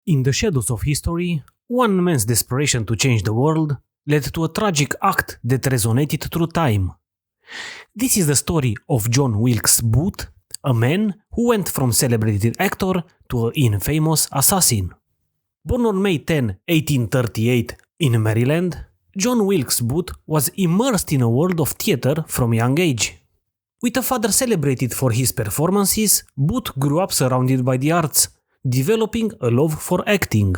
In the shadows of history, one man's desperation to change the world led to a tragic act that resonated through time. This is the story of John Wilkes Booth, a man who went from celebrated actor to an infamous assassin. Born on May 10, 1838 in Maryland, John Wilkes Booth was immersed in a world of theater from a young age. With a father celebrated for his performances, Booth grew up surrounded by the arts, developing a love for acting.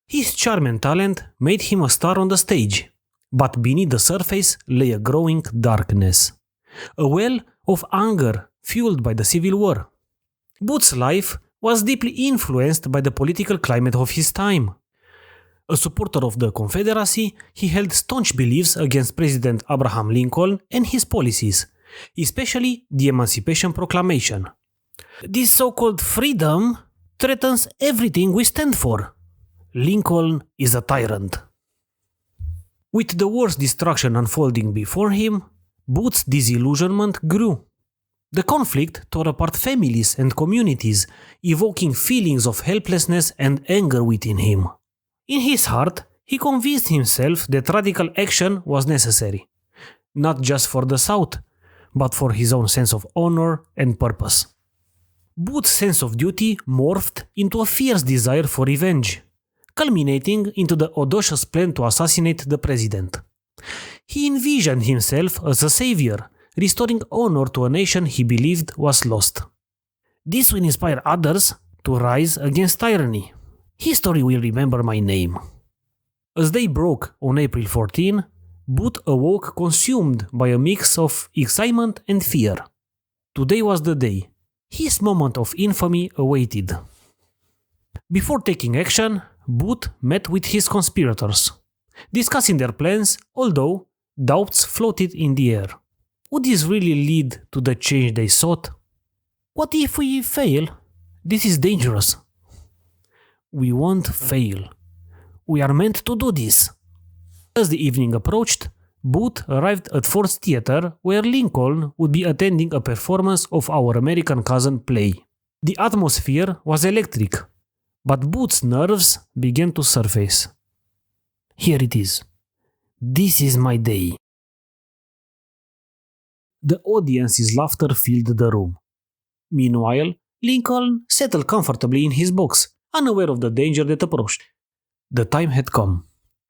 His charm and talent made him a star on the stage, but beneath the surface lay a growing darkness, a well of anger fueled by the Civil War. Booth's life was deeply influenced by the political climate of his time. A supporter of the Confederacy, he held staunch beliefs against President Abraham Lincoln and his policies, especially the Emancipation Proclamation. This so-called freedom threatens everything we stand for. Lincoln is a tyrant. With the war's destruction unfolding before him, Booth's disillusionment grew. The conflict tore apart families and communities, evoking feelings of helplessness and anger within him. In his heart, he convinced himself that radical action was necessary, not just for the South, but for his own sense of honor and purpose. Booth's sense of duty morphed into a fierce desire for revenge, culminating into the audacious plan to assassinate the president. He envisioned himself as a savior, restoring honor to a nation he believed was lost. This will inspire others to rise against tyranny. History will remember my name. As day broke on April 14, Booth awoke consumed by a mix of excitement and fear. Today was the day. His moment of infamy awaited. Before taking action, Booth met with his conspirators, discussing their plans, although doubts floated in the air. Would this really lead to the change they sought? What if we fail? This is dangerous. We won't fail. We are meant to do this. As the evening approached, Booth arrived at Ford's Theater, where Lincoln would be attending a performance of Our American Cousin play. The atmosphere was electric, but Booth's nerves began to surface. Here it is. This is my day. The audience's laughter filled the room. Meanwhile, Lincoln settled comfortably in his box, unaware of the danger that approached. The time had come.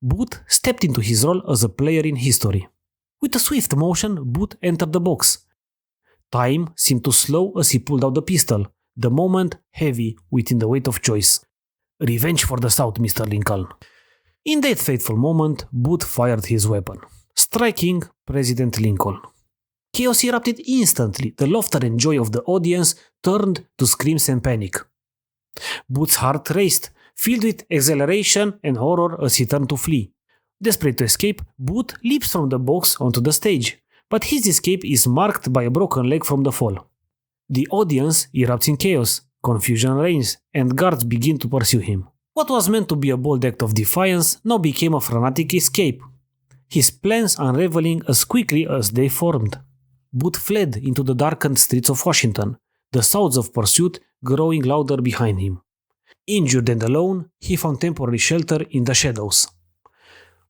Booth stepped into his role as a player in history. With a swift motion, Booth entered the box. Time seemed to slow as he pulled out the pistol, the moment heavy within the weight of choice. Revenge for the South, Mr. Lincoln. In that fateful moment, Booth fired his weapon, striking President Lincoln. Chaos erupted instantly. The laughter and joy of the audience turned to screams and panic. Booth's heart raced, filled with exhilaration and horror as he turned to flee. Desperate to escape, Booth leaps from the box onto the stage, but his escape is marked by a broken leg from the fall. The audience erupts in chaos, confusion reigns, and guards begin to pursue him. What was meant to be a bold act of defiance now became a frantic escape, his plans unraveling as quickly as they formed. Booth fled into the darkened streets of Washington, the sounds of pursuit growing louder behind him. Injured and alone, he found temporary shelter in the shadows.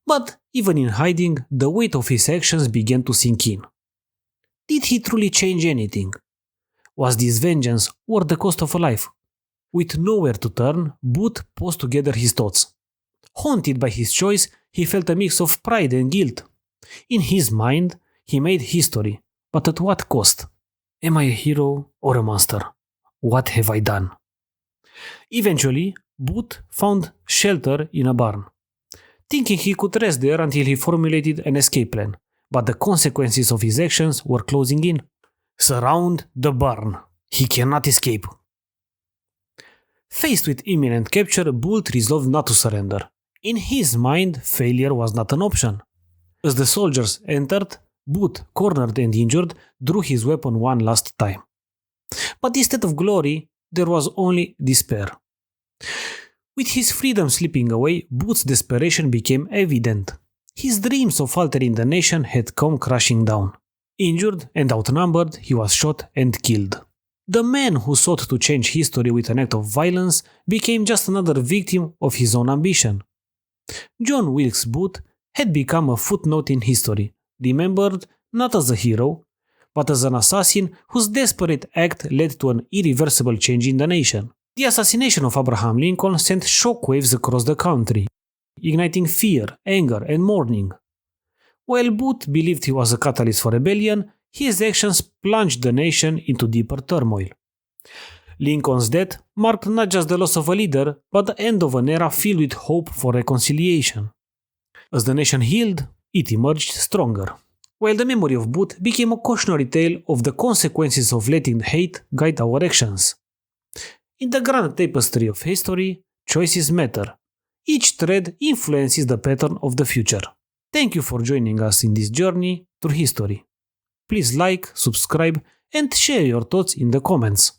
But even in hiding, the weight of his actions began to sink in. Did he truly change anything? Was this vengeance worth the cost of a life? With nowhere to turn, Booth paused to gather his thoughts. Haunted by his choice, he felt a mix of pride and guilt. In his mind, he made history, but at what cost? Am I a hero or a monster? What have I done? Eventually, Booth found shelter in a barn, thinking he could rest there until he formulated an escape plan, but the consequences of his actions were closing in. Surround the barn. He cannot escape. Faced with imminent capture, Booth resolved not to surrender. In his mind, failure was not an option. As the soldiers entered, Booth, cornered and injured, drew his weapon one last time. But instead of glory, there was only despair. With his freedom slipping away, Booth's desperation became evident. His dreams of altering the nation had come crashing down. Injured and outnumbered, he was shot and killed. The man who sought to change history with an act of violence became just another victim of his own ambition. John Wilkes Booth had become a footnote in history, remembered not as a hero, but as an assassin whose desperate act led to an irreversible change in the nation. The assassination of Abraham Lincoln sent shockwaves across the country, igniting fear, anger, and mourning. While Booth believed he was a catalyst for rebellion, his actions plunged the nation into deeper turmoil. Lincoln's death marked not just the loss of a leader, but the end of an era filled with hope for reconciliation. As the nation healed, it emerged stronger, while the memory of Booth became a cautionary tale of the consequences of letting hate guide our actions. In the grand tapestry of history, choices matter. Each thread influences the pattern of the future. Thank you for joining us in this journey through history. Please like, subscribe, and share your thoughts in the comments.